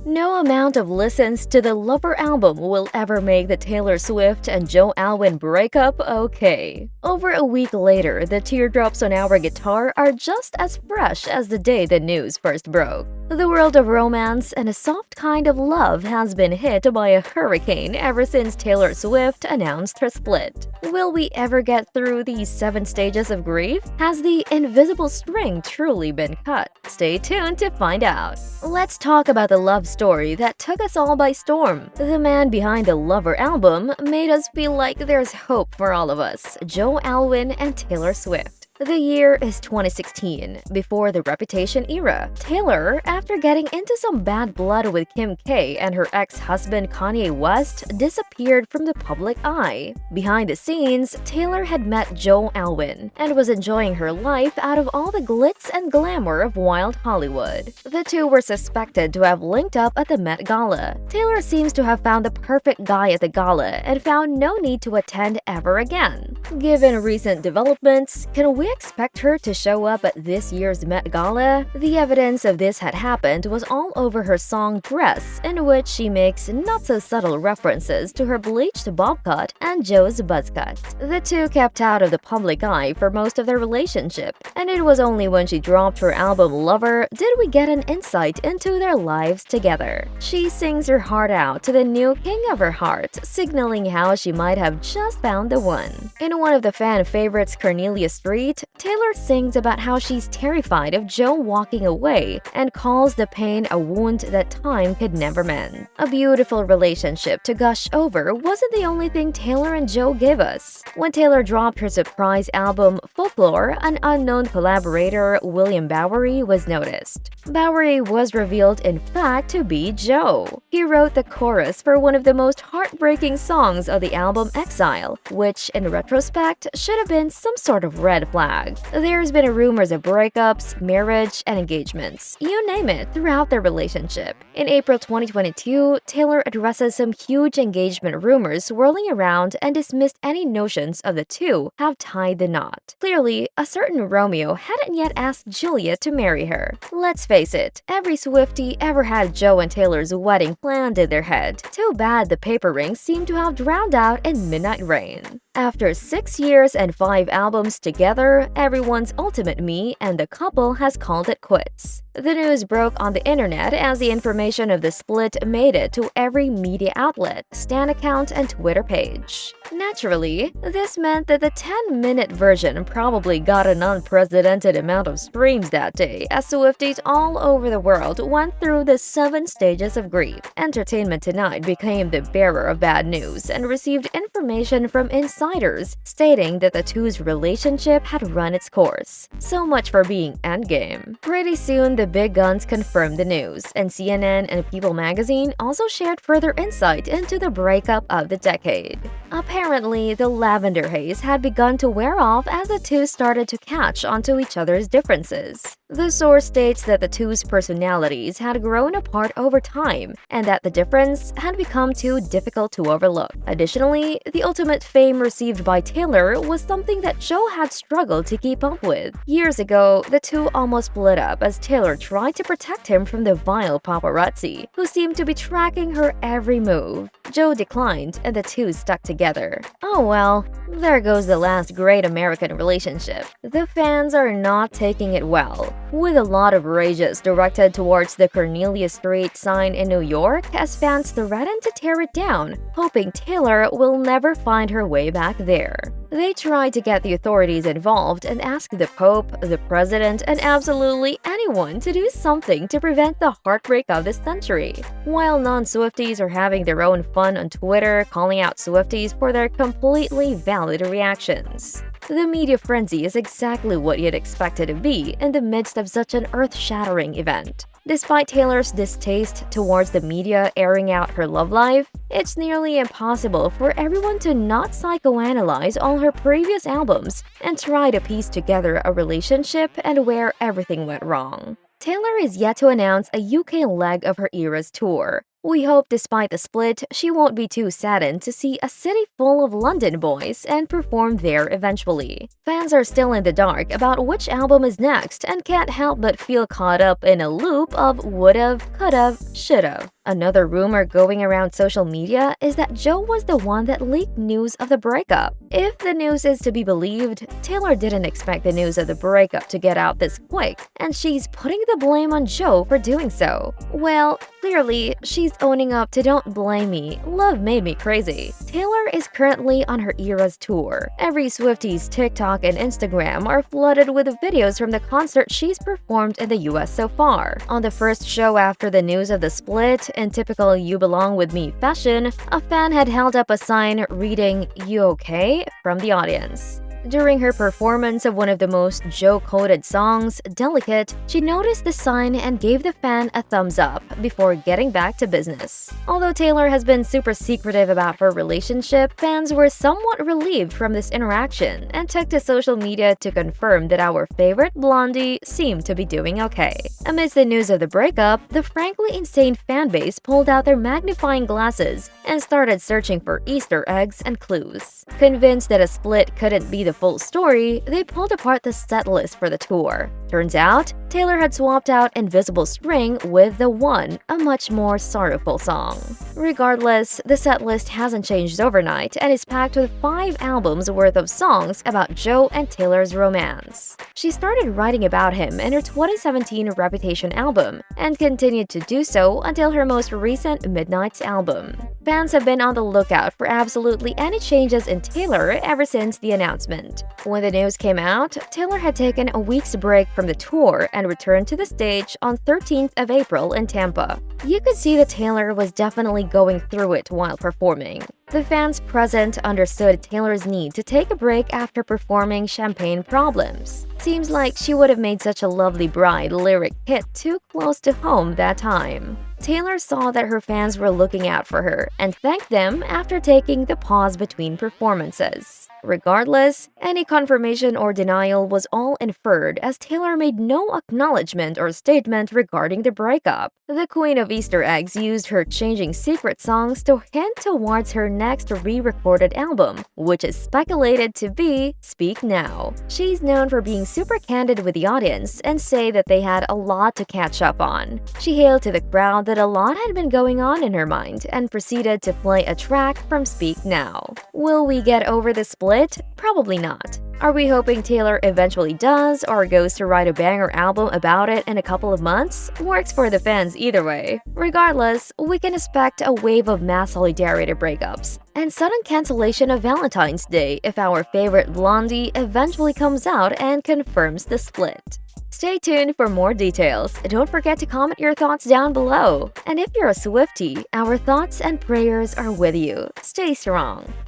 No amount of listens to the Lover album will ever make the Taylor Swift and Joe Alwyn breakup okay. Over a week later, the teardrops on our guitar are just as fresh as the day the news first broke. The world of romance and a soft kind of love has been hit by a hurricane ever since Taylor Swift announced her split. Will we ever get through these 7 stages of grief? Has the invisible string truly been cut? Stay tuned to find out. Let's talk about the love story that took us all by storm. The man behind the Lover album made us feel like there's hope for all of us, Joe Alwyn and Taylor Swift. The year is 2016, before the Reputation era. Taylor, after getting into some bad blood with Kim K and her ex-husband Kanye West, disappeared from the public eye. Behind the scenes, Taylor had met Joe Alwyn and was enjoying her life out of all the glitz and glamour of wild Hollywood. The two were suspected to have linked up at the Met Gala. Taylor seems to have found the perfect guy at the gala and found no need to attend ever again. Given recent developments, can we expect her to show up at this year's Met Gala? The evidence of this had happened was all over her song Dress, in which she makes not-so-subtle references to her bleached bob cut and Joe's buzz cut. The two kept out of the public eye for most of their relationship, and it was only when she dropped her album Lover did we get an insight into their lives together. She sings her heart out to the new king of her heart, signaling how she might have just found the one. In one of the fan favorites, Cornelia Street, Taylor sings about how she's terrified of Joe walking away and calls the pain a wound that time could never mend. A beautiful relationship to gush over wasn't the only thing Taylor and Joe gave us. When Taylor dropped her surprise album Folklore, an unknown collaborator, William Bowery, was noticed. Bowery was revealed in fact to be Joe. He wrote the chorus for one of the most heartbreaking songs of the album Exile, which in retrospect should have been some sort of red flag. There's been rumors of breakups, marriage, and engagements, you name it, throughout their relationship. In April 2022, Taylor addresses some huge engagement rumors swirling around and dismissed any notions of the two have tied the knot. Clearly, a certain Romeo hadn't yet asked Julia to marry her. Let's face it, every Swiftie ever had Joe and Taylor's wedding planned in their head. Too bad the paper rings seem to have drowned out in Midnight Rain. After 6 years and 5 albums together, everyone's ultimate me and the couple has called it quits. The news broke on the internet as the information of the split made it to every media outlet, Stan account, and Twitter page. Naturally, this meant that the 10-minute version probably got an unprecedented amount of streams that day as Swifties all over the world went through the 7 stages of grief. Entertainment Tonight became the bearer of bad news and received information from insiders stating that the two's relationship had run its course. So much for being endgame. Pretty soon, the big guns confirmed the news, and CNN and People magazine also shared further insight into the breakup of the decade. Apparently, the lavender haze had begun to wear off as the two started to catch onto each other's differences. The source states that the two's personalities had grown apart over time and that the difference had become too difficult to overlook. Additionally, the ultimate fame received by Taylor was something that Joe had struggled to keep up with. Years ago, the two almost split up as Taylor tried to protect him from the vile paparazzi, who seemed to be tracking her every move. Joe declined, and the two stuck together. Oh well, there goes the last great American relationship. The fans are not taking it well, with a lot of rages directed towards the Cornelia Street sign in New York as fans threaten to tear it down, hoping Taylor will never find her way back there. They tried to get the authorities involved and ask the Pope, the President, and absolutely anyone to do something to prevent the heartbreak of the century. While non-Swifties are having their own fun on Twitter, calling out Swifties for their completely valid reactions. The media frenzy is exactly what you'd expect it to be in the midst of such an earth-shattering event. Despite Taylor's distaste towards the media airing out her love life, it's nearly impossible for everyone to not psychoanalyze all her previous albums and try to piece together a relationship and where everything went wrong. Taylor is yet to announce a UK leg of her era's tour, We hope despite the split, she won't be too saddened to see a city full of London boys and perform there eventually. Fans are still in the dark about which album is next and can't help but feel caught up in a loop of would've, could've, should've. Another rumor going around social media is that Joe was the one that leaked news of the breakup. If the news is to be believed, Taylor didn't expect the news of the breakup to get out this quick, and she's putting the blame on Joe for doing so. Well, clearly, she's owning up to "Don't blame me, love made me crazy." Taylor is currently on her Eras tour. Every Swiftie's TikTok and Instagram are flooded with videos from the concert she's performed in the US so far. On the first show after the news of the split, in typical "You Belong With Me" fashion, a fan had held up a sign reading "You okay?" from the audience. During her performance of one of the most Joe-coded songs, "Delicate," she noticed the sign and gave the fan a thumbs up before getting back to business. Although Taylor has been super secretive about her relationship, fans were somewhat relieved from this interaction and took to social media to confirm that our favorite blondie seemed to be doing okay. Amidst the news of the breakup, the frankly insane fanbase pulled out their magnifying glasses and started searching for Easter eggs and clues. Convinced that a split couldn't be the full story, they pulled apart the set list for the tour. Turns out, Taylor had swapped out "Invisible String" with "The One," a much more sorrowful song. Regardless, the set list hasn't changed overnight and is packed with 5 albums worth of songs about Joe and Taylor's romance. She started writing about him in her 2017 Reputation album and continued to do so until her most recent Midnight's album. Fans have been on the lookout for absolutely any changes in Taylor ever since the announcement. When the news came out, Taylor had taken a week's break from the tour and returned to the stage on 13th of April in Tampa. You could see that Taylor was definitely going through it while performing. The fans present understood Taylor's need to take a break after performing "Champagne Problems." Seems like she would have made such a lovely bride lyric hit too close to home that time. Taylor saw that her fans were looking out for her and thanked them after taking the pause between performances. Regardless, any confirmation or denial was all inferred as Taylor made no acknowledgement or statement regarding the breakup. The Queen of Easter Eggs used her changing secret songs to hint towards her next re-recorded album, which is speculated to be "Speak Now." She's known for being super candid with the audience and say that they had a lot to catch up on. She hailed to the crowd that a lot had been going on in her mind and proceeded to play a track from "Speak Now." Will we get over the split? Probably not. Are we hoping Taylor eventually does or goes to write a banger album about it in a couple of months? Works for the fans either way. Regardless, we can expect a wave of mass solidarity breakups and sudden cancellation of Valentine's Day if our favorite blondie eventually comes out and confirms the split. Stay tuned for more details. Don't forget to comment your thoughts down below. And if you're a Swiftie, our thoughts and prayers are with you. Stay strong.